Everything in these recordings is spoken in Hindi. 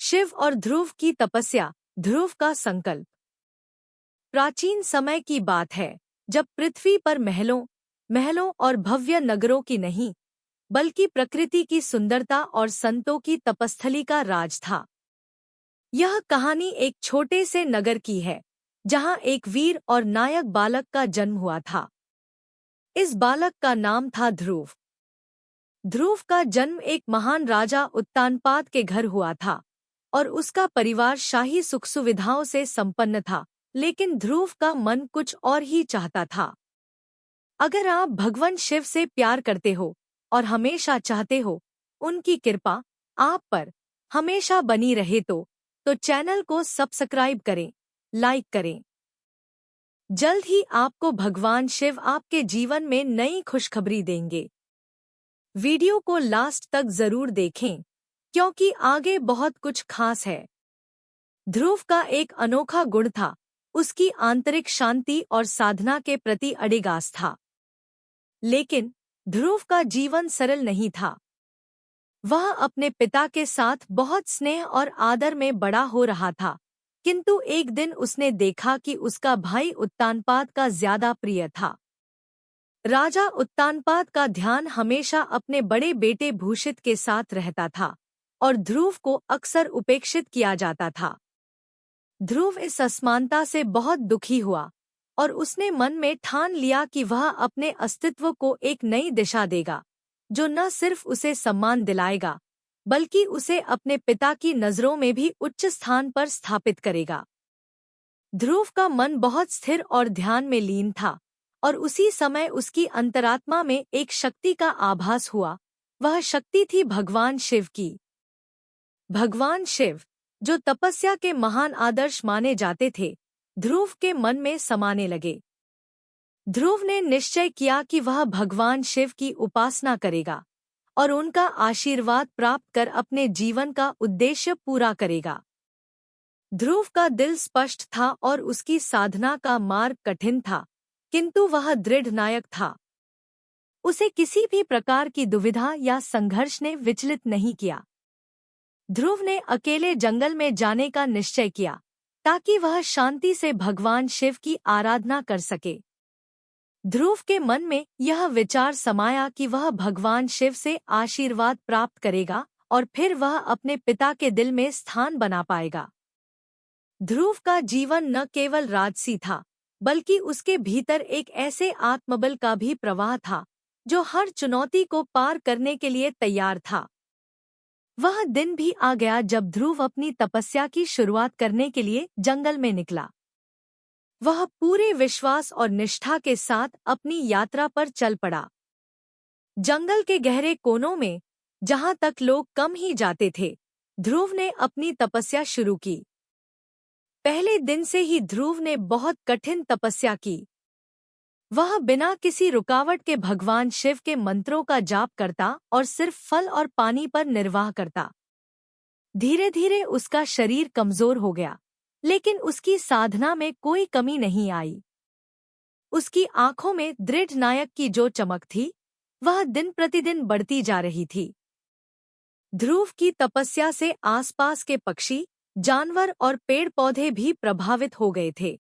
शिव और ध्रुव की तपस्या, ध्रुव का संकल्प। प्राचीन समय की बात है, जब पृथ्वी पर महलों और भव्य नगरों की नहीं, बल्कि प्रकृति की सुंदरता और संतों की तपस्थली का राज था। यह कहानी एक छोटे से नगर की है, जहां एक वीर और नायक बालक का जन्म हुआ था। इस बालक का नाम था ध्रुव। ध्रुव का जन्म एक महान राजा उत्तानपाद के घर हुआ था और उसका परिवार शाही सुख सुविधाओं से संपन्न था, लेकिन ध्रुव का मन कुछ और ही चाहता था। अगर आप भगवान शिव से प्यार करते हो और हमेशा चाहते हो उनकी कृपा आप पर हमेशा बनी रहे तो चैनल को सब्सक्राइब करें, लाइक करें। जल्द ही आपको भगवान शिव आपके जीवन में नई खुशखबरी देंगे। वीडियो को लास्ट तक जरूर देखें, क्योंकि आगे बहुत कुछ खास है। ध्रुव का एक अनोखा गुण था, उसकी आंतरिक शांति और साधना के प्रति अडिग आस्था। लेकिन ध्रुव का जीवन सरल नहीं था। वह अपने पिता के साथ बहुत स्नेह और आदर में बड़ा हो रहा था, किंतु एक दिन उसने देखा कि उसका भाई उत्तानपाद का ज्यादा प्रिय था। राजा उत्तानपाद का ध्यान हमेशा अपने बड़े बेटे भूषित के साथ रहता था और ध्रुव को अक्सर उपेक्षित किया जाता था। ध्रुव इस असमानता से बहुत दुखी हुआ और उसने मन में ठान लिया कि वह अपने अस्तित्व को एक नई दिशा देगा, जो न सिर्फ उसे सम्मान दिलाएगा, बल्कि उसे अपने पिता की नज़रों में भी उच्च स्थान पर स्थापित करेगा। ध्रुव का मन बहुत स्थिर और ध्यान में लीन था, और उसी समय उसकी अंतरात्मा में एक शक्ति का आभास हुआ। वह शक्ति थी भगवान शिव की। भगवान शिव, जो तपस्या के महान आदर्श माने जाते थे, ध्रुव के मन में समाने लगे। ध्रुव ने निश्चय किया कि वह भगवान शिव की उपासना करेगा और उनका आशीर्वाद प्राप्त कर अपने जीवन का उद्देश्य पूरा करेगा। ध्रुव का दिल स्पष्ट था और उसकी साधना का मार्ग कठिन था, किंतु वह दृढ़ नायक था। उसे किसी भी प्रकार की दुविधा या संघर्ष ने विचलित नहीं किया। ध्रुव ने अकेले जंगल में जाने का निश्चय किया, ताकि वह शांति से भगवान शिव की आराधना कर सके। ध्रुव के मन में यह विचार समाया कि वह भगवान शिव से आशीर्वाद प्राप्त करेगा और फिर वह अपने पिता के दिल में स्थान बना पाएगा। ध्रुव का जीवन न केवल राजसी था, बल्कि उसके भीतर एक ऐसे आत्मबल का भी प्रवाह था, जो हर चुनौती को पार करने के लिए तैयार था। वह दिन भी आ गया जब ध्रुव अपनी तपस्या की शुरुआत करने के लिए जंगल में निकला। वह पूरे विश्वास और निष्ठा के साथ अपनी यात्रा पर चल पड़ा। जंगल के गहरे कोनों में, जहां तक लोग कम ही जाते थे, ध्रुव ने अपनी तपस्या शुरू की। पहले दिन से ही ध्रुव ने बहुत कठिन तपस्या की। वह बिना किसी रुकावट के भगवान शिव के मंत्रों का जाप करता और सिर्फ फल और पानी पर निर्वाह करता। धीरे धीरे उसका शरीर कमजोर हो गया, लेकिन उसकी साधना में कोई कमी नहीं आई। उसकी आंखों में दृढ़ नायक की जो चमक थी, वह दिन प्रतिदिन बढ़ती जा रही थी। ध्रुव की तपस्या से आसपास के पक्षी, जानवर और पेड़ पौधे भी प्रभावित हो गए थे।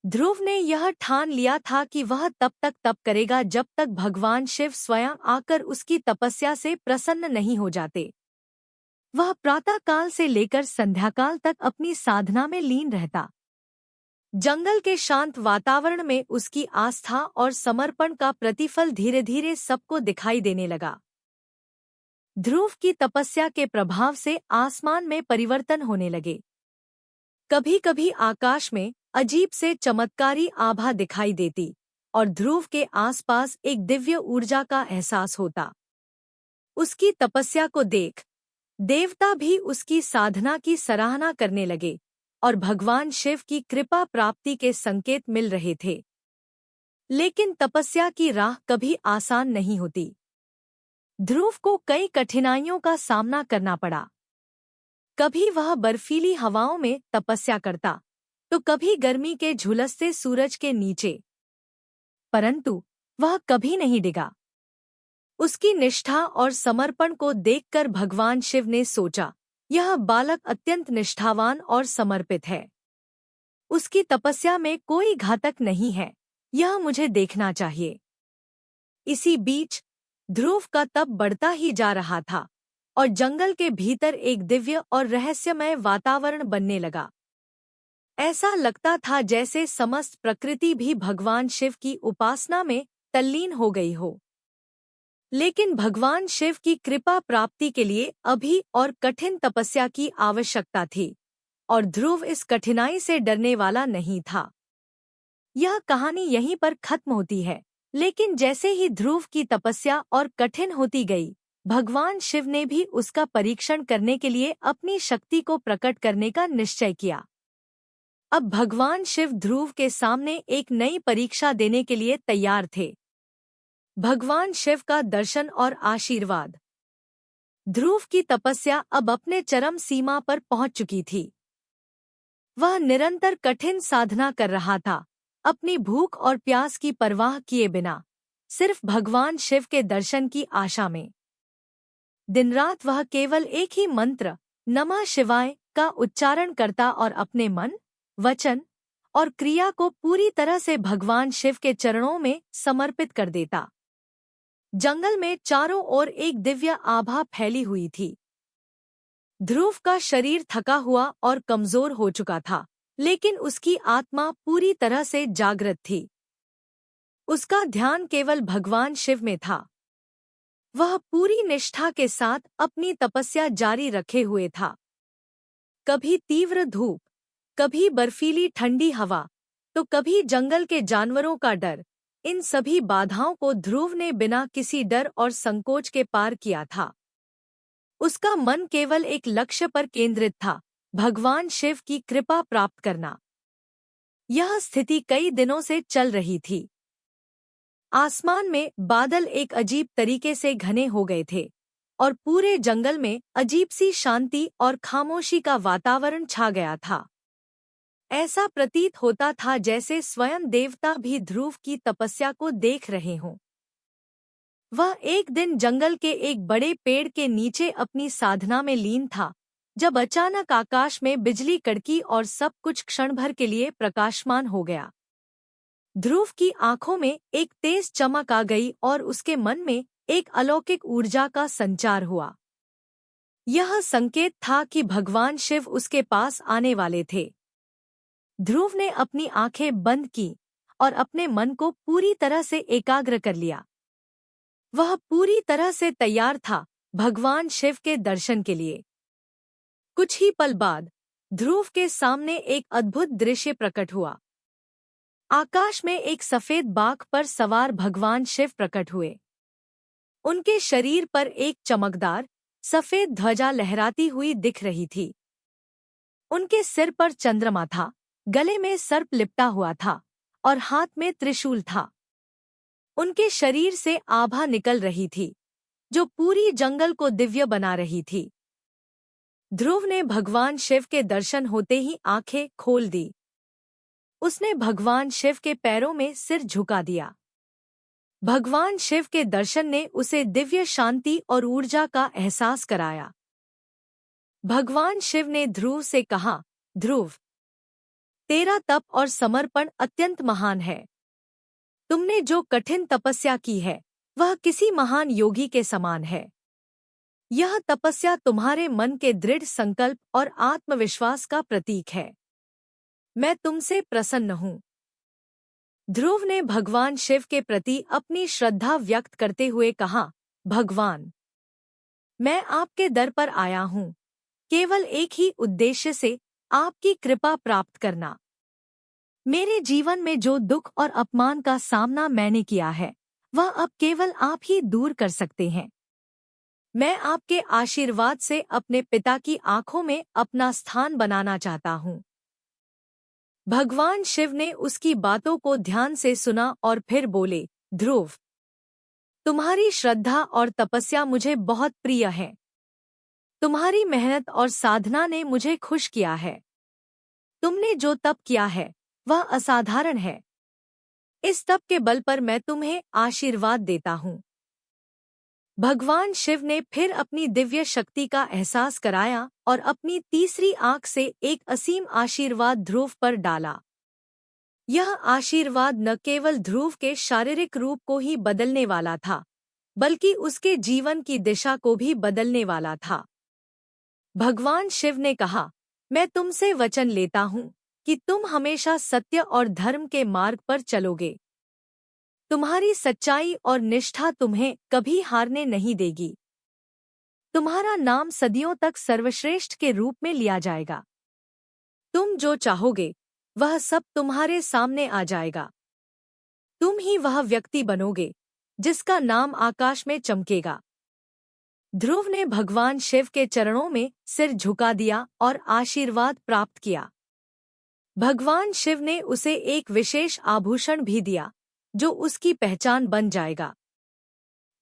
ध्रुव ने यह ठान लिया था कि वह तब तक तप करेगा जब तक भगवान शिव स्वयं आकर उसकी तपस्या से प्रसन्न नहीं हो जाते। वह प्रातःकाल से लेकर संध्याकाल तक अपनी साधना में लीन रहता। जंगल के शांत वातावरण में उसकी आस्था और समर्पण का प्रतिफल धीरे धीरे सबको दिखाई देने लगा। ध्रुव की तपस्या के प्रभाव से आसमान में परिवर्तन होने लगे। कभी कभी आकाश में अजीब से चमत्कारी आभा दिखाई देती और ध्रुव के आसपास एक दिव्य ऊर्जा का एहसास होता। उसकी तपस्या को देख देवता भी उसकी साधना की सराहना करने लगे और भगवान शिव की कृपा प्राप्ति के संकेत मिल रहे थे। लेकिन तपस्या की राह कभी आसान नहीं होती। ध्रुव को कई कठिनाइयों का सामना करना पड़ा। कभी वह बर्फीली हवाओं में तपस्या करता, तो कभी गर्मी के झुलसते सूरज के नीचे, परंतु वह कभी नहीं डिगा। उसकी निष्ठा और समर्पण को देखकर भगवान शिव ने सोचा, यह बालक अत्यंत निष्ठावान और समर्पित है। उसकी तपस्या में कोई घातक नहीं है, यह मुझे देखना चाहिए। इसी बीच ध्रुव का तप बढ़ता ही जा रहा था और जंगल के भीतर एक दिव्य और रहस्यमय वातावरण बनने लगा। ऐसा लगता था जैसे समस्त प्रकृति भी भगवान शिव की उपासना में तल्लीन हो गई हो। लेकिन भगवान शिव की कृपा प्राप्ति के लिए अभी और कठिन तपस्या की आवश्यकता थी, और ध्रुव इस कठिनाई से डरने वाला नहीं था। यह कहानी यहीं पर खत्म होती है, लेकिन जैसे ही ध्रुव की तपस्या और कठिन होती गई, भगवान शिव ने भी उसका परीक्षण करने के लिए अपनी शक्ति को प्रकट करने का निश्चय किया। अब भगवान शिव ध्रुव के सामने एक नई परीक्षा देने के लिए तैयार थे। भगवान शिव का दर्शन और आशीर्वाद। ध्रुव की तपस्या अब अपने चरम सीमा पर पहुंच चुकी थी। वह निरंतर कठिन साधना कर रहा था, अपनी भूख और प्यास की परवाह किए बिना, सिर्फ भगवान शिव के दर्शन की आशा में। दिन रात वह केवल एक ही मंत्र नमः शिवाय का उच्चारण करता और अपने मन, वचन और क्रिया को पूरी तरह से भगवान शिव के चरणों में समर्पित कर देता। जंगल में चारों ओर एक दिव्य आभा फैली हुई थी। ध्रुव का शरीर थका हुआ और कमजोर हो चुका था, लेकिन उसकी आत्मा पूरी तरह से जागृत थी। उसका ध्यान केवल भगवान शिव में था। वह पूरी निष्ठा के साथ अपनी तपस्या जारी रखे हुए था। कभी तीव्र धूप, कभी बर्फीली ठंडी हवा, तो कभी जंगल के जानवरों का डर, इन सभी बाधाओं को ध्रुव ने बिना किसी डर और संकोच के पार किया था। उसका मन केवल एक लक्ष्य पर केंद्रित था, भगवान शिव की कृपा प्राप्त करना। यह स्थिति कई दिनों से चल रही थी। आसमान में बादल एक अजीब तरीके से घने हो गए थे और पूरे जंगल में अजीब सी शांति और खामोशी का वातावरण छा गया था। ऐसा प्रतीत होता था जैसे स्वयं देवता भी ध्रुव की तपस्या को देख रहे हों। वह एक दिन जंगल के एक बड़े पेड़ के नीचे अपनी साधना में लीन था, जब अचानक आकाश में बिजली कड़की और सब कुछ क्षण भर के लिए प्रकाशमान हो गया। ध्रुव की आंखों में एक तेज चमक आ गई और उसके मन में एक अलौकिक ऊर्जा का संचार हुआ। यह संकेत था कि भगवान शिव उसके पास आने वाले थे। ध्रुव ने अपनी आंखें बंद की और अपने मन को पूरी तरह से एकाग्र कर लिया। वह पूरी तरह से तैयार था भगवान शिव के दर्शन के लिए। कुछ ही पल बाद ध्रुव के सामने एक अद्भुत दृश्य प्रकट हुआ। आकाश में एक सफेद बाघ पर सवार भगवान शिव प्रकट हुए। उनके शरीर पर एक चमकदार सफेद ध्वजा लहराती हुई दिख रही थी। उनके सिर पर चंद्रमा था, गले में सर्प लिपटा हुआ था और हाथ में त्रिशूल था। उनके शरीर से आभा निकल रही थी, जो पूरी जंगल को दिव्य बना रही थी। ध्रुव ने भगवान शिव के दर्शन होते ही आंखें खोल दी। उसने भगवान शिव के पैरों में सिर झुका दिया। भगवान शिव के दर्शन ने उसे दिव्य शांति और ऊर्जा का एहसास कराया। भगवान शिव ने ध्रुव से कहा, ध्रुव, तेरा तप और समर्पण अत्यंत महान है। तुमने जो कठिन तपस्या की है, वह किसी महान योगी के समान है। यह तपस्या तुम्हारे मन के दृढ़ संकल्प और आत्मविश्वास का प्रतीक है। मैं तुमसे प्रसन्न हूँ। ध्रुव ने भगवान शिव के प्रति अपनी श्रद्धा व्यक्त करते हुए कहा, भगवान, मैं आपके दर पर आया हूँ, केवल एक ही उद्देश्य से, आपकी कृपा प्राप्त करना। मेरे जीवन में जो दुख और अपमान का सामना मैंने किया है, वह अब केवल आप ही दूर कर सकते हैं। मैं आपके आशीर्वाद से अपने पिता की आंखों में अपना स्थान बनाना चाहता हूँ। भगवान शिव ने उसकी बातों को ध्यान से सुना और फिर बोले, ध्रुव, तुम्हारी श्रद्धा और तपस्या मुझे बहुत प्रिय है। तुम्हारी मेहनत और साधना ने मुझे खुश किया है। तुमने जो तप किया है, वह असाधारण है। इस तप के बल पर मैं तुम्हें आशीर्वाद देता हूँ। भगवान शिव ने फिर अपनी दिव्य शक्ति का एहसास कराया और अपनी तीसरी आंख से एक असीम आशीर्वाद ध्रुव पर डाला। यह आशीर्वाद न केवल ध्रुव के शारीरिक रूप को ही बदलने वाला था, बल्कि उसके जीवन की दिशा को भी बदलने वाला था। भगवान शिव ने कहा, मैं तुमसे वचन लेता हूँ कि तुम हमेशा सत्य और धर्म के मार्ग पर चलोगे। तुम्हारी सच्चाई और निष्ठा तुम्हें कभी हारने नहीं देगी। तुम्हारा नाम सदियों तक सर्वश्रेष्ठ के रूप में लिया जाएगा। तुम जो चाहोगे वह सब तुम्हारे सामने आ जाएगा। तुम ही वह व्यक्ति बनोगे जिसका नाम आकाश में चमकेगा। ध्रुव ने भगवान शिव के चरणों में सिर झुका दिया और आशीर्वाद प्राप्त किया। भगवान शिव ने उसे एक विशेष आभूषण भी दिया जो उसकी पहचान बन जाएगा।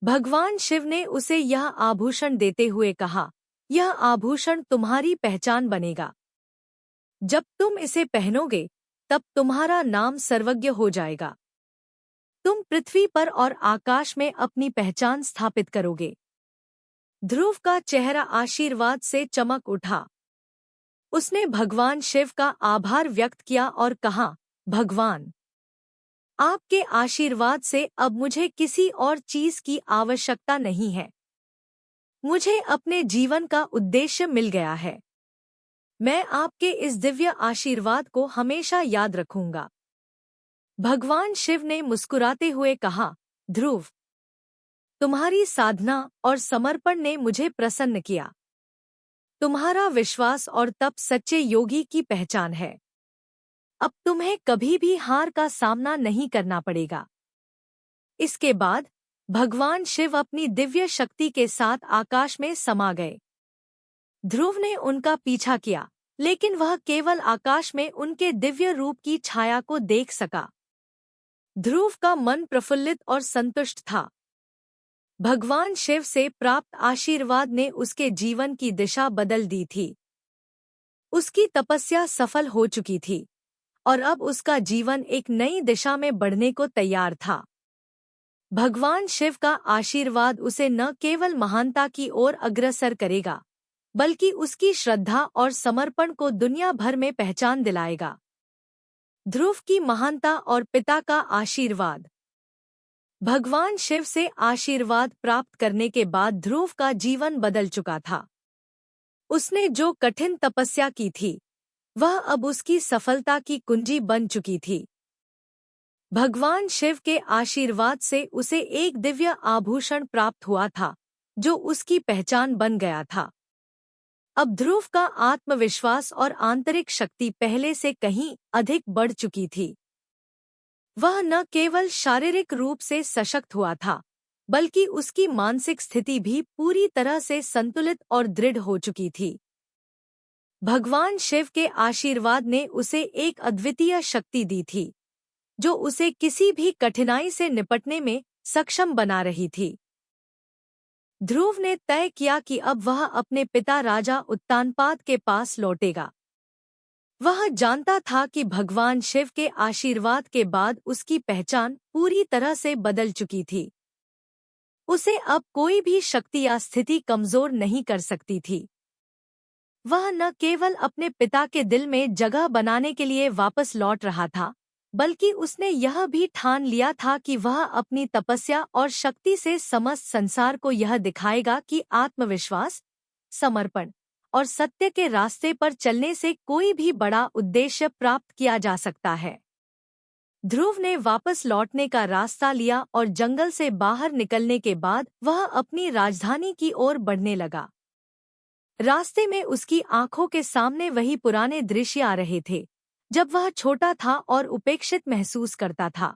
भगवान शिव ने उसे यह आभूषण देते हुए कहा, यह आभूषण तुम्हारी पहचान बनेगा। जब तुम इसे पहनोगे तब तुम्हारा नाम सर्वज्ञ हो जाएगा। तुम पृथ्वी पर और आकाश में अपनी पहचान स्थापित करोगे। ध्रुव का चेहरा आशीर्वाद से चमक उठा। उसने भगवान शिव का आभार व्यक्त किया और कहा, भगवान, आपके आशीर्वाद से अब मुझे किसी और चीज की आवश्यकता नहीं है। मुझे अपने जीवन का उद्देश्य मिल गया है। मैं आपके इस दिव्य आशीर्वाद को हमेशा याद रखूंगा। भगवान शिव ने मुस्कुराते हुए कहा, ध्रुव, तुम्हारी साधना और समर्पण ने मुझे प्रसन्न किया। तुम्हारा विश्वास और तप सच्चे योगी की पहचान है। अब तुम्हें कभी भी हार का सामना नहीं करना पड़ेगा। इसके बाद भगवान शिव अपनी दिव्य शक्ति के साथ आकाश में समा गए। ध्रुव ने उनका पीछा किया, लेकिन वह केवल आकाश में उनके दिव्य रूप की छाया को देख सका। ध्रुव का मन प्रफुल्लित और संतुष्ट था। भगवान शिव से प्राप्त आशीर्वाद ने उसके जीवन की दिशा बदल दी थी। उसकी तपस्या सफल हो चुकी थी और अब उसका जीवन एक नई दिशा में बढ़ने को तैयार था। भगवान शिव का आशीर्वाद उसे न केवल महानता की ओर अग्रसर करेगा, बल्कि उसकी श्रद्धा और समर्पण को दुनिया भर में पहचान दिलाएगा। ध्रुव की महानता और पिता का आशीर्वाद। भगवान शिव से आशीर्वाद प्राप्त करने के बाद ध्रुव का जीवन बदल चुका था। उसने जो कठिन तपस्या की थी वह अब उसकी सफलता की कुंजी बन चुकी थी। भगवान शिव के आशीर्वाद से उसे एक दिव्य आभूषण प्राप्त हुआ था जो उसकी पहचान बन गया था। अब ध्रुव का आत्मविश्वास और आंतरिक शक्ति पहले से कहीं अधिक बढ़ चुकी थी। वह न केवल शारीरिक रूप से सशक्त हुआ था, बल्कि उसकी मानसिक स्थिति भी पूरी तरह से संतुलित और दृढ़ हो चुकी थी। भगवान शिव के आशीर्वाद ने उसे एक अद्वितीय शक्ति दी थी, जो उसे किसी भी कठिनाई से निपटने में सक्षम बना रही थी। ध्रुव ने तय किया कि अब वह अपने पिता राजा उत्तानपाद के पास लौटेगा। वह जानता था कि भगवान शिव के आशीर्वाद के बाद उसकी पहचान पूरी तरह से बदल चुकी थी। उसे अब कोई भी शक्ति या स्थिति कमजोर नहीं कर सकती थी। वह न केवल अपने पिता के दिल में जगह बनाने के लिए वापस लौट रहा था, बल्कि उसने यह भी ठान लिया था कि वह अपनी तपस्या और शक्ति से समस्त संसार को यह दिखाएगा कि आत्मविश्वास, समर्पण और सत्य के रास्ते पर चलने से कोई भी बड़ा उद्देश्य प्राप्त किया जा सकता है। ध्रुव ने वापस लौटने का रास्ता लिया और जंगल से बाहर निकलने के बाद वह अपनी राजधानी की ओर बढ़ने लगा। रास्ते में उसकी आंखों के सामने वही पुराने दृश्य आ रहे थे, जब वह छोटा था और उपेक्षित महसूस करता था।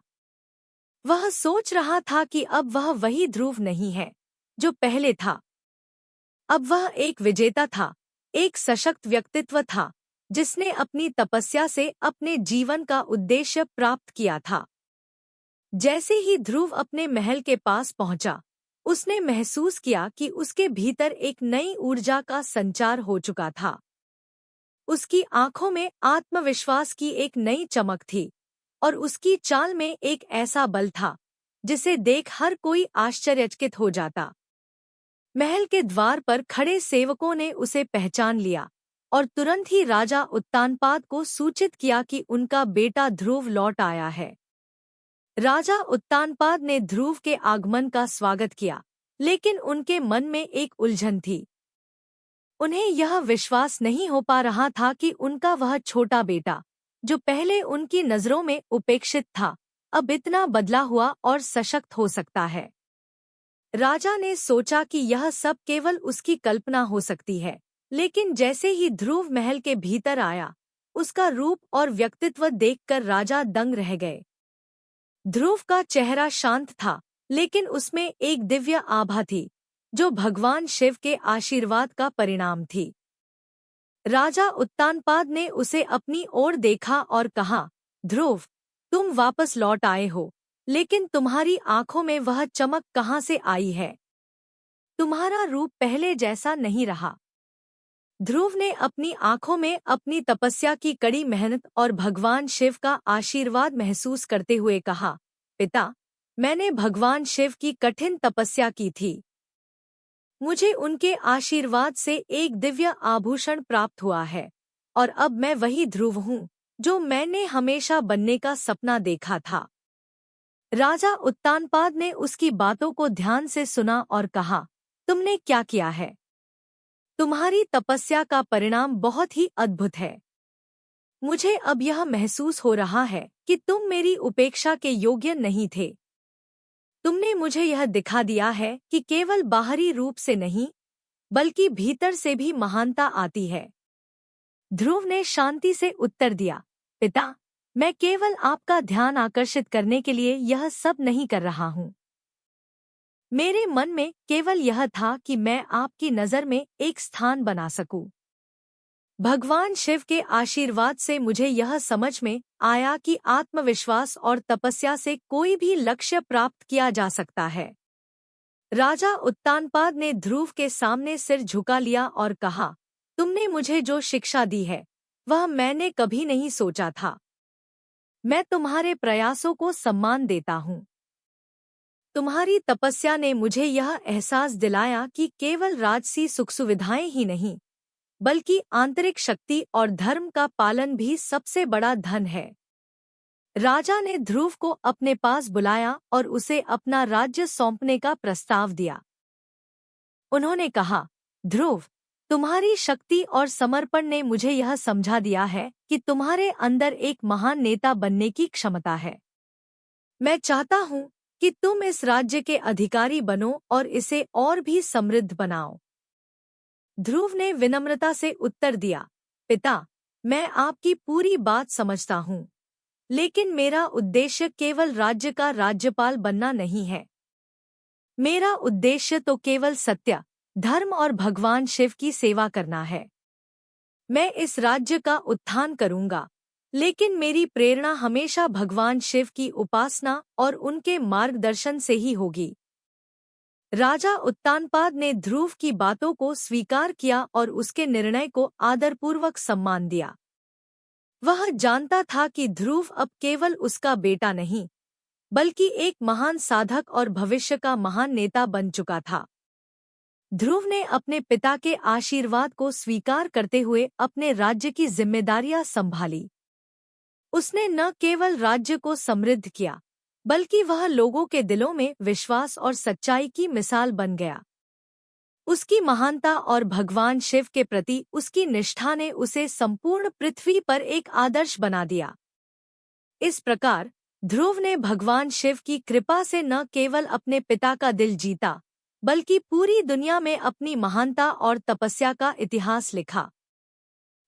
वह सोच रहा था कि अब वह वही ध्रुव नहीं है जो पहले था। अब वह एक विजेता था, एक सशक्त व्यक्तित्व था जिसने अपनी तपस्या से अपने जीवन का उद्देश्य प्राप्त किया था। जैसे ही ध्रुव अपने महल के पास पहुंचा, उसने महसूस किया कि उसके भीतर एक नई ऊर्जा का संचार हो चुका था। उसकी आंखों में आत्मविश्वास की एक नई चमक थी और उसकी चाल में एक ऐसा बल था जिसे देख हर कोई आश्चर्यचकित हो जाता। महल के द्वार पर खड़े सेवकों ने उसे पहचान लिया और तुरंत ही राजा उत्तानपाद को सूचित किया कि उनका बेटा ध्रुव लौट आया है। राजा उत्तानपाद ने ध्रुव के आगमन का स्वागत किया, लेकिन उनके मन में एक उलझन थी। उन्हें यह विश्वास नहीं हो पा रहा था कि उनका वह छोटा बेटा, जो पहले उनकी नजरों में उपेक्षित था, अब इतना बदला हुआ और सशक्त हो सकता है। राजा ने सोचा कि यह सब केवल उसकी कल्पना हो सकती है, लेकिन जैसे ही ध्रुव महल के भीतर आया, उसका रूप और व्यक्तित्व देखकर राजा दंग रह गए। ध्रुव का चेहरा शांत था, लेकिन उसमें एक दिव्य आभा थी, जो भगवान शिव के आशीर्वाद का परिणाम थी। राजा उत्तानपाद ने उसे अपनी ओर देखा और कहा, ध्रुव, तुम वापस लौट आए हो, लेकिन तुम्हारी आंखों में वह चमक कहाँ से आई है? तुम्हारा रूप पहले जैसा नहीं रहा। ध्रुव ने अपनी आंखों में अपनी तपस्या की कड़ी मेहनत और भगवान शिव का आशीर्वाद महसूस करते हुए कहा, पिता, मैंने भगवान शिव की कठिन तपस्या की थी। मुझे उनके आशीर्वाद से एक दिव्य आभूषण प्राप्त हुआ है, और अब मैं वही ध्रुव हूँ जो मैंने हमेशा बनने का सपना देखा था। राजा उत्तानपाद ने उसकी बातों को ध्यान से सुना और कहा, तुमने क्या किया है? तुम्हारी तपस्या का परिणाम बहुत ही अद्भुत है। मुझे अब यह महसूस हो रहा है कि तुम मेरी उपेक्षा के योग्य नहीं थे। तुमने मुझे यह दिखा दिया है कि केवल बाहरी रूप से नहीं, बल्कि भीतर से भी महानता आती है। ध्रुव ने शांति से उत्तर दिया, पिता, मैं केवल आपका ध्यान आकर्षित करने के लिए यह सब नहीं कर रहा हूँ। मेरे मन में केवल यह था कि मैं आपकी नज़र में एक स्थान बना सकूं। भगवान शिव के आशीर्वाद से मुझे यह समझ में आया कि आत्मविश्वास और तपस्या से कोई भी लक्ष्य प्राप्त किया जा सकता है। राजा उत्तानपाद ने ध्रुव के सामने सिर झुका लिया और कहा, तुमने मुझे जो शिक्षा दी है, वह मैंने कभी नहीं सोचा था। मैं तुम्हारे प्रयासों को सम्मान देता हूँ। तुम्हारी तपस्या ने मुझे यह एहसास दिलाया कि केवल राजसी सुख सुविधाएं ही नहीं, बल्कि आंतरिक शक्ति और धर्म का पालन भी सबसे बड़ा धन है। राजा ने ध्रुव को अपने पास बुलाया और उसे अपना राज्य सौंपने का प्रस्ताव दिया। उन्होंने कहा, ध्रुव, तुम्हारी शक्ति और समर्पण ने मुझे यह समझा दिया है कि तुम्हारे अंदर एक महान नेता बनने की क्षमता है। मैं चाहता हूँ कि तुम इस राज्य के अधिकारी बनो और इसे और भी समृद्ध बनाओ। ध्रुव ने विनम्रता से उत्तर दिया, पिता, मैं आपकी पूरी बात समझता हूँ, लेकिन मेरा उद्देश्य केवल राज्य का राज्यपाल बनना नहीं है। मेरा उद्देश्य तो केवल सत्य, धर्म और भगवान शिव की सेवा करना है। मैं इस राज्य का उत्थान करूँगा, लेकिन मेरी प्रेरणा हमेशा भगवान शिव की उपासना और उनके मार्गदर्शन से ही होगी। राजा उत्तानपाद ने ध्रुव की बातों को स्वीकार किया और उसके निर्णय को आदरपूर्वक सम्मान दिया। वह जानता था कि ध्रुव अब केवल उसका बेटा नहीं, बल्कि एक महान साधक और भविष्य का महान नेता बन चुका था। ध्रुव ने अपने पिता के आशीर्वाद को स्वीकार करते हुए अपने राज्य की जिम्मेदारियां संभाली। उसने न केवल राज्य को समृद्ध किया, बल्कि वह लोगों के दिलों में विश्वास और सच्चाई की मिसाल बन गया। उसकी महानता और भगवान शिव के प्रति उसकी निष्ठा ने उसे संपूर्ण पृथ्वी पर एक आदर्श बना दिया। इस प्रकार ध्रुव ने भगवान शिव की कृपा से न केवल अपने पिता का दिल जीता, बल्कि पूरी दुनिया में अपनी महानता और तपस्या का इतिहास लिखा।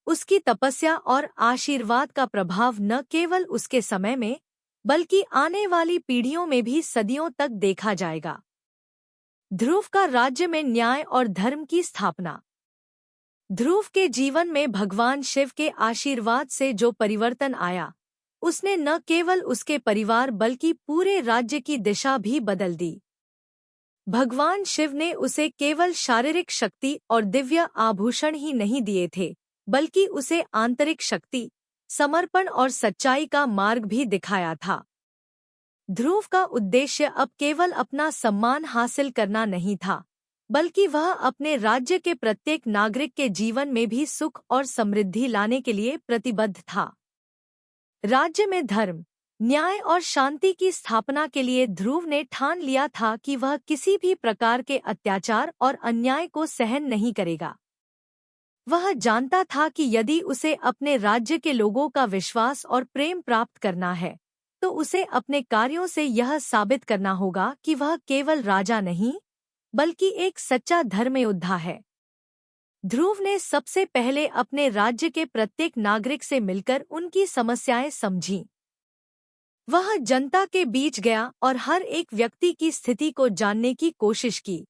उसकी तपस्या और आशीर्वाद का प्रभाव न केवल उसके समय में, बल्कि आने वाली पीढ़ियों में भी सदियों तक देखा जाएगा। ध्रुव का राज्य में न्याय और धर्म की स्थापना। ध्रुव के जीवन में भगवान शिव के आशीर्वाद से जो परिवर्तन आया, उसने न केवल उसके परिवार बल्कि पूरे राज्य की दिशा भी बदल दी। भगवान शिव ने उसे केवल शारीरिक शक्ति और दिव्य आभूषण ही नहीं दिए थे, बल्कि उसे आंतरिक शक्ति, समर्पण और सच्चाई का मार्ग भी दिखाया था। ध्रुव का उद्देश्य अब केवल अपना सम्मान हासिल करना नहीं था, बल्कि वह अपने राज्य के प्रत्येक नागरिक के जीवन में भी सुख और समृद्धि लाने के लिए प्रतिबद्ध था। राज्य में धर्म, न्याय और शांति की स्थापना के लिए ध्रुव ने ठान लिया था कि वह किसी भी प्रकार के अत्याचार और अन्याय को सहन नहीं करेगा। वह जानता था कि यदि उसे अपने राज्य के लोगों का विश्वास और प्रेम प्राप्त करना है, तो उसे अपने कार्यों से यह साबित करना होगा कि वह केवल राजा नहीं, बल्कि एक सच्चा धर्मयोद्धा है। ध्रुव ने सबसे पहले अपने राज्य के प्रत्येक नागरिक से मिलकर उनकी समस्याएं समझीं। वह जनता के बीच गया और हर एक व्यक्ति की स्थिति को जानने की कोशिश की।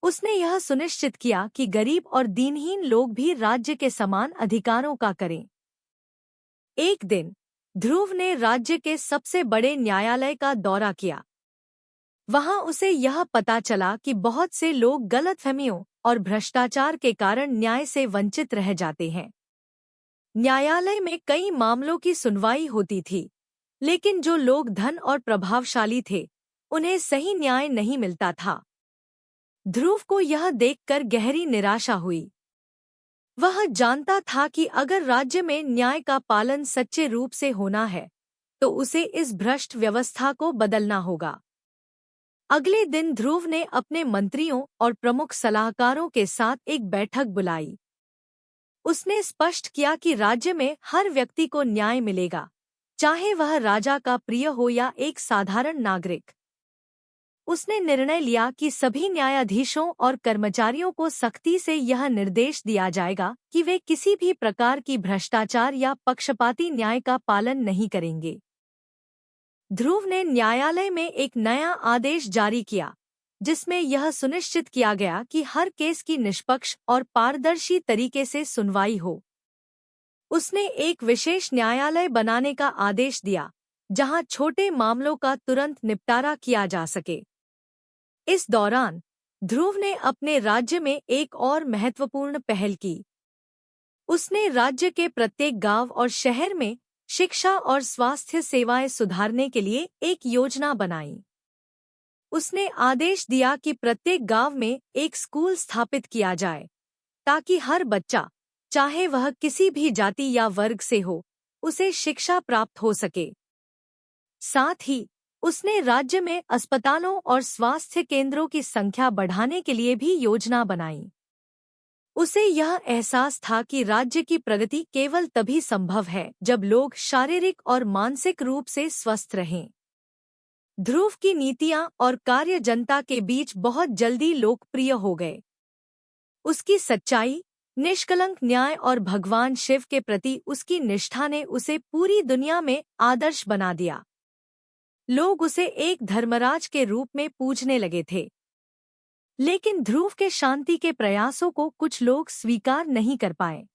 उसने यह सुनिश्चित किया कि गरीब और दीनहीन लोग भी राज्य के समान अधिकारों का करें। एक दिन ध्रुव ने राज्य के सबसे बड़े न्यायालय का दौरा किया। वहां उसे यह पता चला कि बहुत से लोग गलतफहमियों और भ्रष्टाचार के कारण न्याय से वंचित रह जाते हैं। न्यायालय में कई मामलों की सुनवाई होती थी, लेकिन जो लोग धन और प्रभावशाली थे, उन्हें सही न्याय नहीं मिलता था। ध्रुव को यह देखकर गहरी निराशा हुई। वह जानता था कि अगर राज्य में न्याय का पालन सच्चे रूप से होना है, तो उसे इस भ्रष्ट व्यवस्था को बदलना होगा। अगले दिन ध्रुव ने अपने मंत्रियों और प्रमुख सलाहकारों के साथ एक बैठक बुलाई। उसने स्पष्ट किया कि राज्य में हर व्यक्ति को न्याय मिलेगा, चाहे वह राजा का प्रिय हो या एक साधारण नागरिक। उसने निर्णय लिया कि सभी न्यायाधीशों और कर्मचारियों को सख्ती से यह निर्देश दिया जाएगा कि वे किसी भी प्रकार की भ्रष्टाचार या पक्षपाती न्याय का पालन नहीं करेंगे। ध्रुव ने न्यायालय में एक नया आदेश जारी किया, जिसमें यह सुनिश्चित किया गया कि हर केस की निष्पक्ष और पारदर्शी तरीके से सुनवाई हो। उसने एक विशेष न्यायालय बनाने का आदेश दिया, जहां छोटे मामलों का तुरंत निपटारा किया जा सके। इस दौरान ध्रुव ने अपने राज्य में एक और महत्वपूर्ण पहल की। उसने राज्य के प्रत्येक गांव और शहर में शिक्षा और स्वास्थ्य सेवाएं सुधारने के लिए एक योजना बनाई। उसने आदेश दिया कि प्रत्येक गांव में एक स्कूल स्थापित किया जाए, ताकि हर बच्चा, चाहे वह किसी भी जाति या वर्ग से हो, उसे शिक्षा प्राप्त हो सके। साथ ही उसने राज्य में अस्पतालों और स्वास्थ्य केंद्रों की संख्या बढ़ाने के लिए भी योजना बनाई। उसे यह एहसास था कि राज्य की प्रगति केवल तभी संभव है जब लोग शारीरिक और मानसिक रूप से स्वस्थ रहें। ध्रुव की नीतियां और कार्य जनता के बीच बहुत जल्दी लोकप्रिय हो गए। उसकी सच्चाई, निष्कलंक न्याय और भगवान शिव के प्रति उसकी निष्ठा ने उसे पूरी दुनिया में आदर्श बना दिया। लोग उसे एक धर्मराज के रूप में पूजने लगे थे। लेकिन ध्रुव के शांति के प्रयासों को कुछ लोग स्वीकार नहीं कर पाए।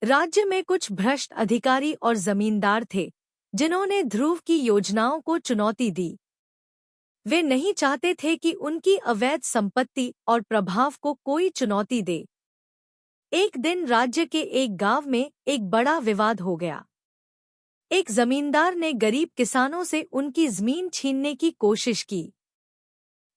राज्य में कुछ भ्रष्ट अधिकारी और जमींदार थे, जिन्होंने ध्रुव की योजनाओं को चुनौती दी। वे नहीं चाहते थे कि उनकी अवैध संपत्ति और प्रभाव को कोई चुनौती दे। एक दिन राज्य के एक गांव में एक बड़ा विवाद हो गया। एक जमींदार ने गरीब किसानों से उनकी जमीन छीनने की कोशिश की।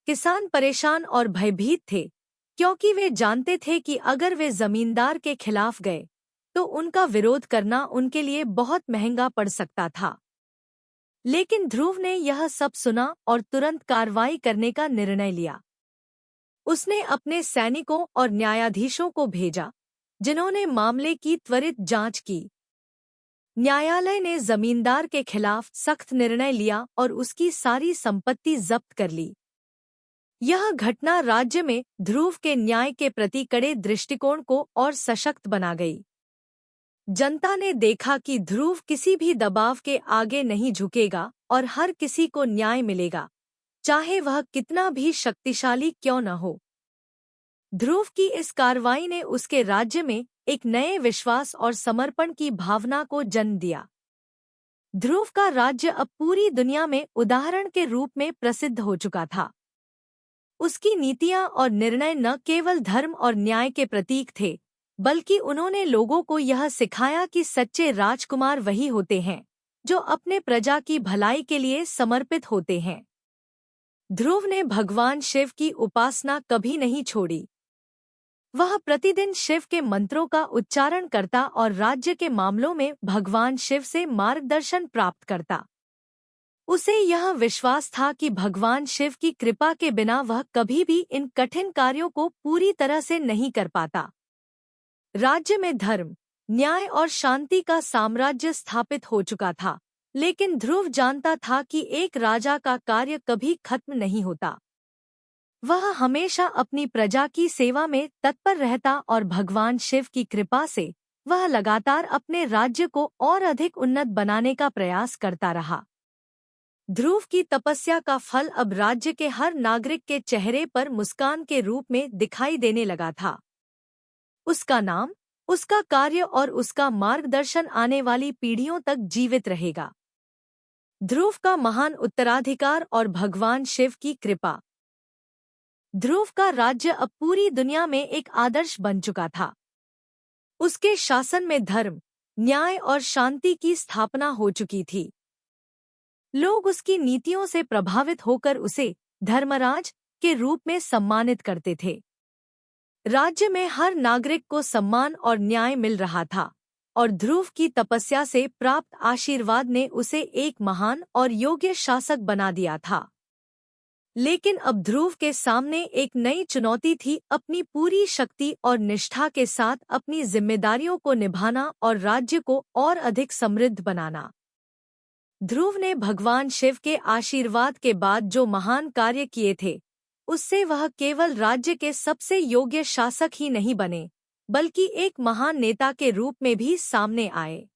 किसान परेशान और भयभीत थे, क्योंकि वे जानते थे कि अगर वे जमींदार के खिलाफ गए, तो उनका विरोध करना उनके लिए बहुत महंगा पड़ सकता था। लेकिन ध्रुव ने यह सब सुना और तुरंत कार्रवाई करने का निर्णय लिया। उसने अपने सैनिकों और न्यायाधीशों को भेजा, जिन्होंने मामले की त्वरित जांच की। न्यायालय ने जमींदार के खिलाफ सख्त निर्णय लिया और उसकी सारी संपत्ति जब्त कर ली। यह घटना राज्य में ध्रुव के न्याय के प्रति कड़े दृष्टिकोण को और सशक्त बना गई। जनता ने देखा कि ध्रुव किसी भी दबाव के आगे नहीं झुकेगा और हर किसी को न्याय मिलेगा, चाहे वह कितना भी शक्तिशाली क्यों न हो। ध्रुव की इस कार्रवाई ने उसके राज्य में एक नए विश्वास और समर्पण की भावना को जन्म दिया। ध्रुव का राज्य अब पूरी दुनिया में उदाहरण के रूप में प्रसिद्ध हो चुका था। उसकी नीतियां और निर्णय न केवल धर्म और न्याय के प्रतीक थे, बल्कि उन्होंने लोगों को यह सिखाया कि सच्चे राजकुमार वही होते हैं जो अपने प्रजा की भलाई के लिए समर्पित होते हैं। ध्रुव ने भगवान शिव की उपासना कभी नहीं छोड़ी। वह प्रतिदिन शिव के मंत्रों का उच्चारण करता और राज्य के मामलों में भगवान शिव से मार्गदर्शन प्राप्त करता। उसे यह विश्वास था कि भगवान शिव की कृपा के बिना वह कभी भी इन कठिन कार्यों को पूरी तरह से नहीं कर पाता। राज्य में धर्म, न्याय और शांति का साम्राज्य स्थापित हो चुका था, लेकिन ध्रुव जानता था कि एक राजा का कार्य कभी खत्म नहीं होता। वह हमेशा अपनी प्रजा की सेवा में तत्पर रहता और भगवान शिव की कृपा से वह लगातार अपने राज्य को और अधिक उन्नत बनाने का प्रयास करता रहा। ध्रुव की तपस्या का फल अब राज्य के हर नागरिक के चेहरे पर मुस्कान के रूप में दिखाई देने लगा था। उसका नाम, उसका कार्य और उसका मार्गदर्शन आने वाली पीढ़ियों तक जीवित रहेगा। ध्रुव का महान उत्तराधिकार और भगवान शिव की कृपा। ध्रुव का राज्य अब पूरी दुनिया में एक आदर्श बन चुका था। उसके शासन में धर्म, न्याय और शांति की स्थापना हो चुकी थी। लोग उसकी नीतियों से प्रभावित होकर उसे धर्मराज के रूप में सम्मानित करते थे। राज्य में हर नागरिक को सम्मान और न्याय मिल रहा था और ध्रुव की तपस्या से प्राप्त आशीर्वाद ने उसे एक महान और योग्य शासक बना दिया था। लेकिन अब ध्रुव के सामने एक नई चुनौती थी, अपनी पूरी शक्ति और निष्ठा के साथ अपनी जिम्मेदारियों को निभाना और राज्य को और अधिक समृद्ध बनाना। ध्रुव ने भगवान शिव के आशीर्वाद के बाद जो महान कार्य किए थे, उससे वह केवल राज्य के सबसे योग्य शासक ही नहीं बने, बल्कि एक महान नेता के रूप में भी सामने आए।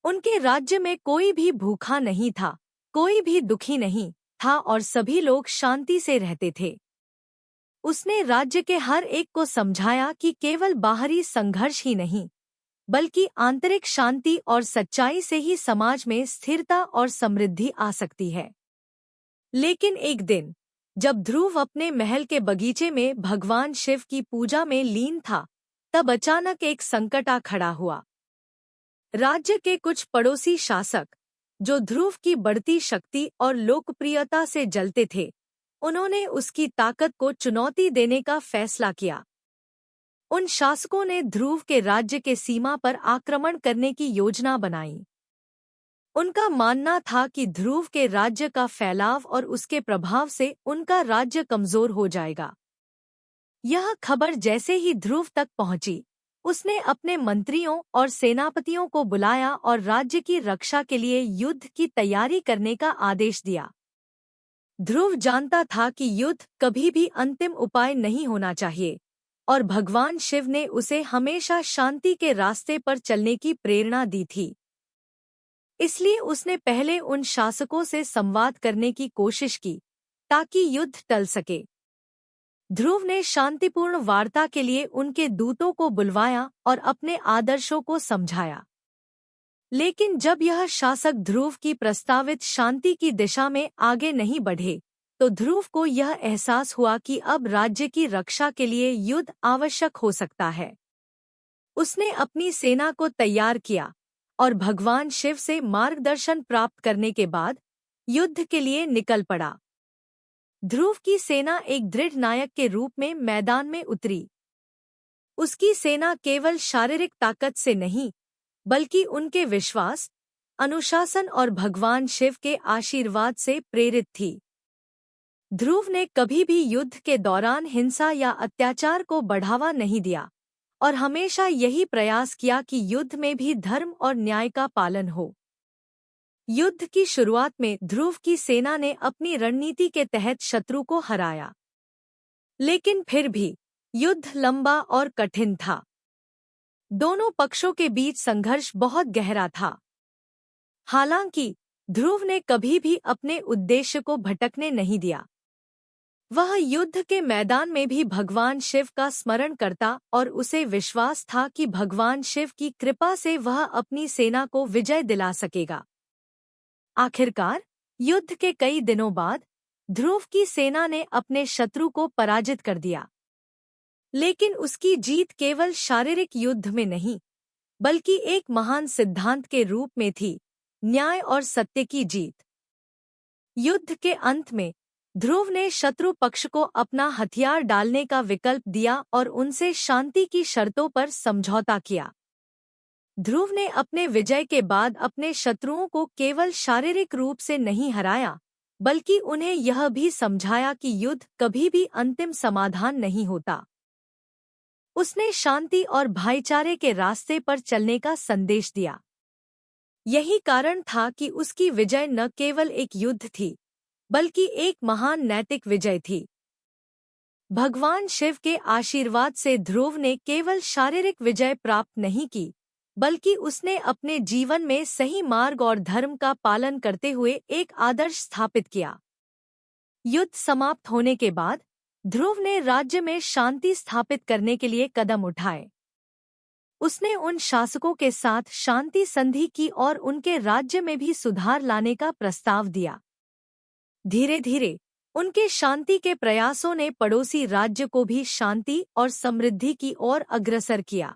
उनके राज्य में कोई भी भूखा नहीं था, कोई भी दुखी नहीं था और सभी लोग शांति से रहते थे। उसने राज्य के हर एक को समझाया कि केवल बाहरी संघर्ष ही नहीं, बल्कि आंतरिक शांति और सच्चाई से ही समाज में स्थिरता और समृद्धि आ सकती है। लेकिन एक दिन, जब ध्रुव अपने महल के बगीचे में भगवान शिव की पूजा में लीन था, तब अचानक एक संकट आ खड़ा हुआ। राज्य के कुछ पड़ोसी शासक, जो ध्रुव की बढ़ती शक्ति और लोकप्रियता से जलते थे, उन्होंने उसकी ताकत को चुनौती देने का फैसला किया। उन शासकों ने ध्रुव के राज्य के सीमा पर आक्रमण करने की योजना बनाई। उनका मानना था कि ध्रुव के राज्य का फैलाव और उसके प्रभाव से उनका राज्य कमजोर हो जाएगा। यह खबर जैसे ही ध्रुव तक पहुंची, उसने अपने मंत्रियों और सेनापतियों को बुलाया और राज्य की रक्षा के लिए युद्ध की तैयारी करने का आदेश दिया। ध्रुव जानता था कि युद्ध कभी भी अंतिम उपाय नहीं होना चाहिए और भगवान शिव ने उसे हमेशा शांति के रास्ते पर चलने की प्रेरणा दी थी। इसलिए उसने पहले उन शासकों से संवाद करने की कोशिश की ताकि युद्ध टल सके। ध्रुव ने शांतिपूर्ण वार्ता के लिए उनके दूतों को बुलवाया और अपने आदर्शों को समझाया। लेकिन जब यह शासक ध्रुव की प्रस्तावित शांति की दिशा में आगे नहीं बढ़े, तो ध्रुव को यह एहसास हुआ कि अब राज्य की रक्षा के लिए युद्ध आवश्यक हो सकता है। उसने अपनी सेना को तैयार किया और भगवान शिव से मार्गदर्शन प्राप्त करने के बाद युद्ध के लिए निकल पड़ा। ध्रुव की सेना एक दृढ़ नायक के रूप में मैदान में उतरी। उसकी सेना केवल शारीरिक ताकत से नहीं, बल्कि उनके विश्वास, अनुशासन और भगवान शिव के आशीर्वाद से प्रेरित थी। ध्रुव ने कभी भी युद्ध के दौरान हिंसा या अत्याचार को बढ़ावा नहीं दिया और हमेशा यही प्रयास किया कि युद्ध में भी धर्म और न्याय का पालन हो। युद्ध की शुरुआत में ध्रुव की सेना ने अपनी रणनीति के तहत शत्रु को हराया, लेकिन फिर भी युद्ध लंबा और कठिन था। दोनों पक्षों के बीच संघर्ष बहुत गहरा था। हालांकि ध्रुव ने कभी भी अपने उद्देश्य को भटकने नहीं दिया। वह युद्ध के मैदान में भी भगवान शिव का स्मरण करता और उसे विश्वास था कि भगवान शिव की कृपा से वह अपनी सेना को विजय दिला सकेगा। आखिरकार युद्ध के कई दिनों बाद ध्रुव की सेना ने अपने शत्रु को पराजित कर दिया। लेकिन उसकी जीत केवल शारीरिक युद्ध में नहीं, बल्कि एक महान सिद्धांत के रूप में थी, न्याय और सत्य की जीत। युद्ध के अंत में ध्रुव ने शत्रु पक्ष को अपना हथियार डालने का विकल्प दिया और उनसे शांति की शर्तों पर समझौता किया। ध्रुव ने अपने विजय के बाद अपने शत्रुओं को केवल शारीरिक रूप से नहीं हराया, बल्कि उन्हें यह भी समझाया कि युद्ध कभी भी अंतिम समाधान नहीं होता। उसने शांति और भाईचारे के रास्ते पर चलने का संदेश दिया। यही कारण था कि उसकी विजय न केवल एक युद्ध थी, बल्कि एक महान नैतिक विजय थी। भगवान शिव के आशीर्वाद से ध्रुव ने केवल शारीरिक विजय प्राप्त नहीं की, बल्कि उसने अपने जीवन में सही मार्ग और धर्म का पालन करते हुए एक आदर्श स्थापित किया। युद्ध समाप्त होने के बाद ध्रुव ने राज्य में शांति स्थापित करने के लिए कदम उठाए। उसने उन शासकों के साथ शांति संधि की और उनके राज्य में भी सुधार लाने का प्रस्ताव दिया। धीरे धीरे उनके शांति के प्रयासों ने पड़ोसी राज्य को भी शांति और समृद्धि की ओर अग्रसर किया।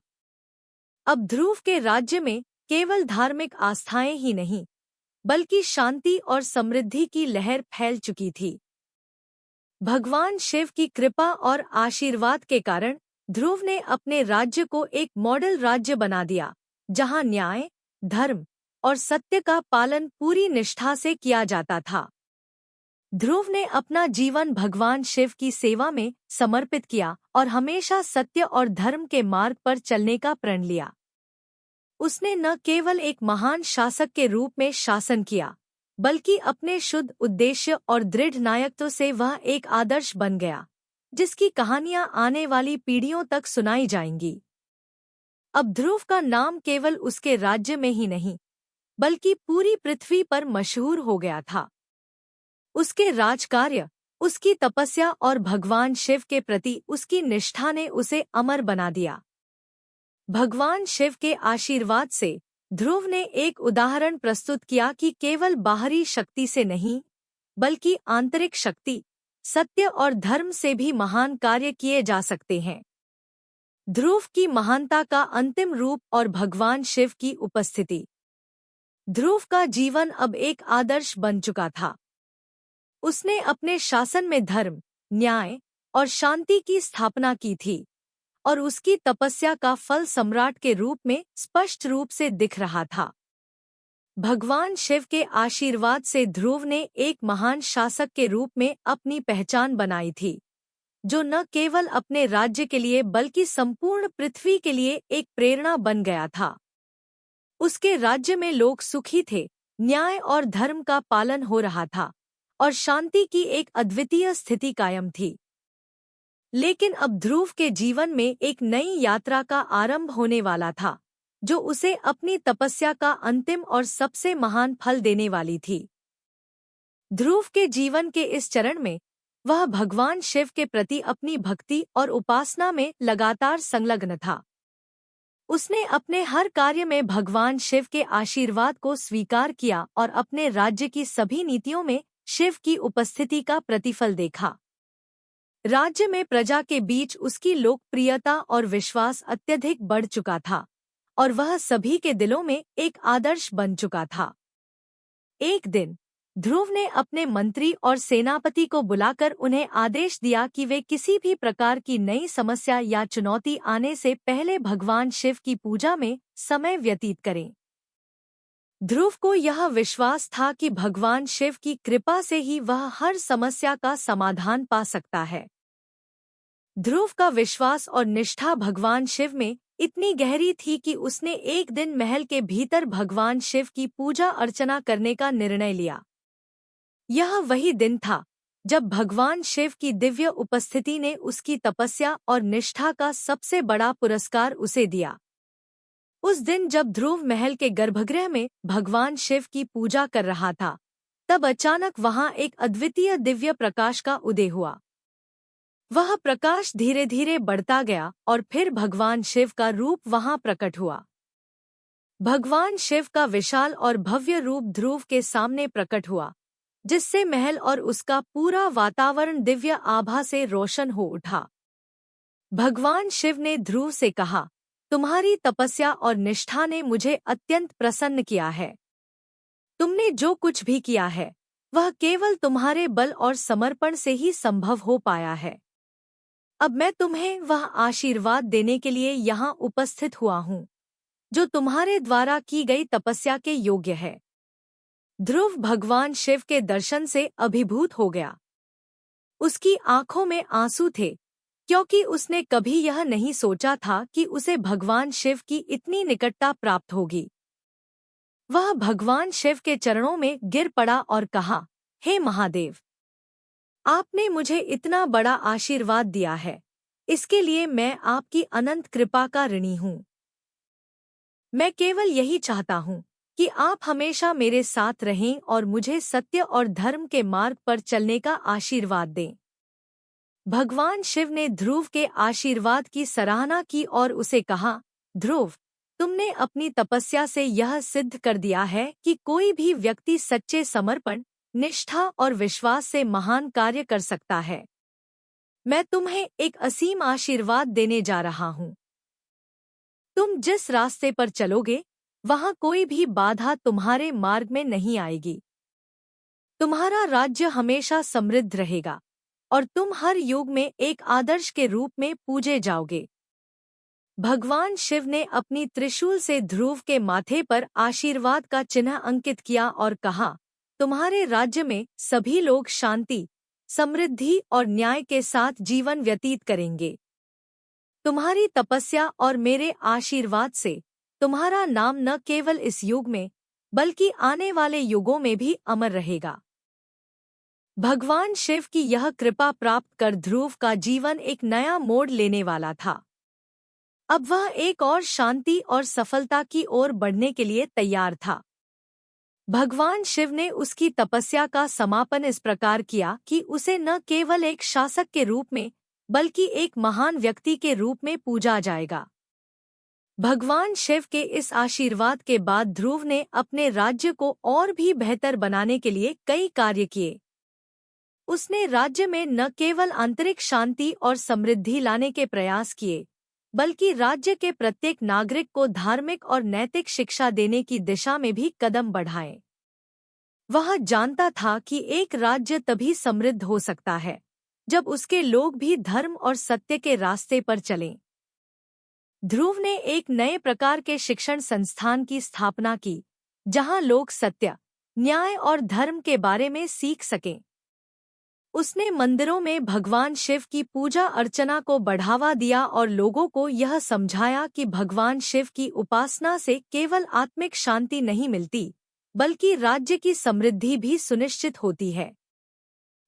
अब ध्रुव के राज्य में केवल धार्मिक आस्थाएं ही नहीं, बल्कि शांति और समृद्धि की लहर फैल चुकी थी। भगवान शिव की कृपा और आशीर्वाद के कारण ध्रुव ने अपने राज्य को एक मॉडल राज्य बना दिया, जहां न्याय, धर्म और सत्य का पालन पूरी निष्ठा से किया जाता था। ध्रुव ने अपना जीवन भगवान शिव की सेवा में समर्पित किया और हमेशा सत्य और धर्म के मार्ग पर चलने का प्रण लिया। उसने न केवल एक महान शासक के रूप में शासन किया, बल्कि अपने शुद्ध उद्देश्य और दृढ़ नायकत्व से वह एक आदर्श बन गया, जिसकी कहानियां आने वाली पीढ़ियों तक सुनाई जाएंगी। अब ध्रुव का नाम केवल उसके राज्य में ही नहीं, बल्कि पूरी पृथ्वी पर मशहूर हो गया था। उसके राजकार्य, उसकी तपस्या और भगवान शिव के प्रति उसकी निष्ठा ने उसे अमर बना दिया। भगवान शिव के आशीर्वाद से ध्रुव ने एक उदाहरण प्रस्तुत किया कि केवल बाहरी शक्ति से नहीं, बल्कि आंतरिक शक्ति, सत्य और धर्म से भी महान कार्य किए जा सकते हैं। ध्रुव की महानता का अंतिम रूप और भगवान शिव की उपस्थिति। ध्रुव का जीवन अब एक आदर्श बन चुका था। उसने अपने शासन में धर्म, न्याय और शांति की स्थापना की थी, और उसकी तपस्या का फल सम्राट के रूप में स्पष्ट रूप से दिख रहा था। भगवान शिव के आशीर्वाद से ध्रुव ने एक महान शासक के रूप में अपनी पहचान बनाई थी, जो न केवल अपने राज्य के लिए बल्कि संपूर्ण पृथ्वी के लिए एक प्रेरणा बन गया था। उसके राज्य में लोग सुखी थे, न्याय और धर्म का पालन हो रहा था, और शांति की एक अद्वितीय स्थिति कायम थी। लेकिन अब ध्रुव के जीवन में एक नई यात्रा का आरंभ होने वाला था, जो उसे अपनी तपस्या का अंतिम और सबसे महान फल देने वाली थी। ध्रुव के जीवन के इस चरण में वह भगवान शिव के प्रति अपनी भक्ति और उपासना में लगातार संलग्न था। उसने अपने हर कार्य में भगवान शिव के आशीर्वाद को स्वीकार किया और अपने राज्य की सभी नीतियों में शिव की उपस्थिति का प्रतिफल देखा। राज्य में प्रजा के बीच उसकी लोकप्रियता और विश्वास अत्यधिक बढ़ चुका था, और वह सभी के दिलों में एक आदर्श बन चुका था। एक दिन ध्रुव ने अपने मंत्री और सेनापति को बुलाकर उन्हें आदेश दिया कि वे किसी भी प्रकार की नई समस्या या चुनौती आने से पहले भगवान शिव की पूजा में समय व्यतीत करें। ध्रुव को यह विश्वास था कि भगवान शिव की कृपा से ही वह हर समस्या का समाधान पा सकता है। ध्रुव का विश्वास और निष्ठा भगवान शिव में इतनी गहरी थी कि उसने एक दिन महल के भीतर भगवान शिव की पूजा अर्चना करने का निर्णय लिया। यह वही दिन था जब भगवान शिव की दिव्य उपस्थिति ने उसकी तपस्या और निष्ठा का सबसे बड़ा पुरस्कार उसे दिया। उस दिन जब ध्रुव महल के गर्भगृह में भगवान शिव की पूजा कर रहा था, तब अचानक वहां एक अद्वितीय दिव्य प्रकाश का उदय हुआ। वह प्रकाश धीरे धीरे बढ़ता गया और फिर भगवान शिव का रूप वहां प्रकट हुआ। भगवान शिव का विशाल और भव्य रूप ध्रुव के सामने प्रकट हुआ, जिससे महल और उसका पूरा वातावरण दिव्य आभा से रोशन हो उठा। भगवान शिव ने ध्रुव से कहा, तुम्हारी तपस्या और निष्ठा ने मुझे अत्यंत प्रसन्न किया है। तुमने जो कुछ भी किया है वह केवल तुम्हारे बल और समर्पण से ही संभव हो पाया है। अब मैं तुम्हें वह आशीर्वाद देने के लिए यहाँ उपस्थित हुआ हूँ जो तुम्हारे द्वारा की गई तपस्या के योग्य है। ध्रुव भगवान शिव के दर्शन से अभिभूत हो गया। उसकी आंखों में आंसू थे, क्योंकि उसने कभी यह नहीं सोचा था कि उसे भगवान शिव की इतनी निकटता प्राप्त होगी। वह भगवान शिव के चरणों में गिर पड़ा और कहा, हे महादेव, आपने मुझे इतना बड़ा आशीर्वाद दिया है, इसके लिए मैं आपकी अनंत कृपा का ऋणी हूँ। मैं केवल यही चाहता हूँ कि आप हमेशा मेरे साथ रहें और मुझे सत्य और धर्म के मार्ग पर चलने का आशीर्वाद दें। भगवान शिव ने ध्रुव के आशीर्वाद की सराहना की और उसे कहा, ध्रुव, तुमने अपनी तपस्या से यह सिद्ध कर दिया है कि कोई भी व्यक्ति सच्चे समर्पण, निष्ठा और विश्वास से महान कार्य कर सकता है। मैं तुम्हें एक असीम आशीर्वाद देने जा रहा हूँ। तुम जिस रास्ते पर चलोगे, वहाँ कोई भी बाधा तुम्हारे मार्ग में नहीं आएगी। तुम्हारा राज्य हमेशा समृद्ध रहेगा और तुम हर युग में एक आदर्श के रूप में पूजे जाओगे। भगवान शिव ने अपनी त्रिशूल से ध्रुव के माथे पर आशीर्वाद का चिन्ह अंकित किया और कहा, तुम्हारे राज्य में सभी लोग शांति, समृद्धि और न्याय के साथ जीवन व्यतीत करेंगे। तुम्हारी तपस्या और मेरे आशीर्वाद से तुम्हारा नाम न केवल इस युग में बल्कि आने वाले युगों में भी अमर रहेगा। भगवान शिव की यह कृपा प्राप्त कर ध्रुव का जीवन एक नया मोड़ लेने वाला था। अब वह एक और शांति और सफलता की ओर बढ़ने के लिए तैयार था। भगवान शिव ने उसकी तपस्या का समापन इस प्रकार किया कि उसे न केवल एक शासक के रूप में बल्कि एक महान व्यक्ति के रूप में पूजा जाएगा। भगवान शिव के इस आशीर्वाद के बाद ध्रुव ने अपने राज्य को और भी बेहतर बनाने के लिए कई कार्य किए। उसने राज्य में न केवल आंतरिक शांति और समृद्धि लाने के प्रयास किए, बल्कि राज्य के प्रत्येक नागरिक को धार्मिक और नैतिक शिक्षा देने की दिशा में भी कदम बढ़ाए। वह जानता था कि एक राज्य तभी समृद्ध हो सकता है जब उसके लोग भी धर्म और सत्य के रास्ते पर चलें। ध्रुव ने एक नए प्रकार के शिक्षण संस्थान की स्थापना की, जहां लोग सत्य, न्याय और धर्म के बारे में सीख सकें। उसने मंदिरों में भगवान शिव की पूजा अर्चना को बढ़ावा दिया और लोगों को यह समझाया कि भगवान शिव की उपासना से केवल आत्मिक शांति नहीं मिलती, बल्कि राज्य की समृद्धि भी सुनिश्चित होती है।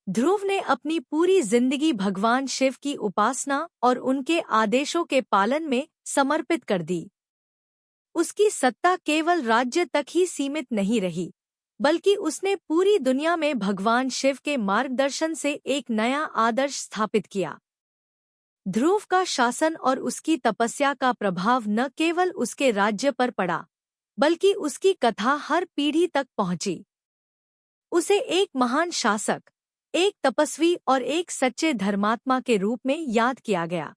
ध्रुव ने अपनी पूरी जिंदगी भगवान शिव की उपासना और उनके आदेशों के पालन में समर्पित कर दी। उसकी सत्ता केवल राज्य तक ही सीमित नहीं रही, बल्कि उसने पूरी दुनिया में भगवान शिव के मार्गदर्शन से एक नया आदर्श स्थापित किया। ध्रुव का शासन और उसकी तपस्या का प्रभाव न केवल उसके राज्य पर पड़ा, बल्कि उसकी कथा हर पीढ़ी तक पहुंची। उसे एक महान शासक, एक तपस्वी और एक सच्चे धर्मात्मा के रूप में याद किया गया।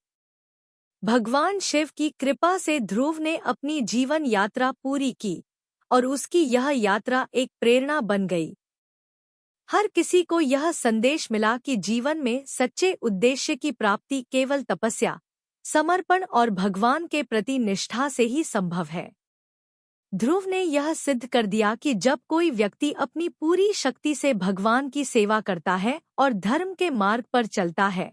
भगवान शिव की कृपा से ध्रुव ने अपनी जीवन यात्रा पूरी की और उसकी यह यात्रा एक प्रेरणा बन गई। हर किसी को यह संदेश मिला कि जीवन में सच्चे उद्देश्य की प्राप्ति केवल तपस्या, समर्पण और भगवान के प्रति निष्ठा से ही संभव है। ध्रुव ने यह सिद्ध कर दिया कि जब कोई व्यक्ति अपनी पूरी शक्ति से भगवान की सेवा करता है और धर्म के मार्ग पर चलता है,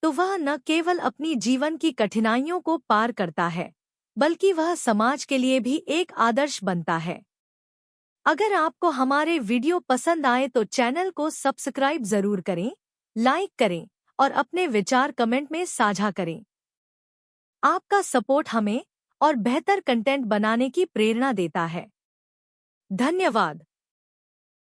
तो वह न केवल अपनी जीवन की कठिनाइयों को पार करता है, बल्कि वह समाज के लिए भी एक आदर्श बनता है। अगर आपको हमारे वीडियो पसंद आए तो चैनल को सब्सक्राइब जरूर करें, लाइक करें और अपने विचार कमेंट में साझा करें। आपका सपोर्ट हमें और बेहतर कंटेंट बनाने की प्रेरणा देता है। धन्यवाद।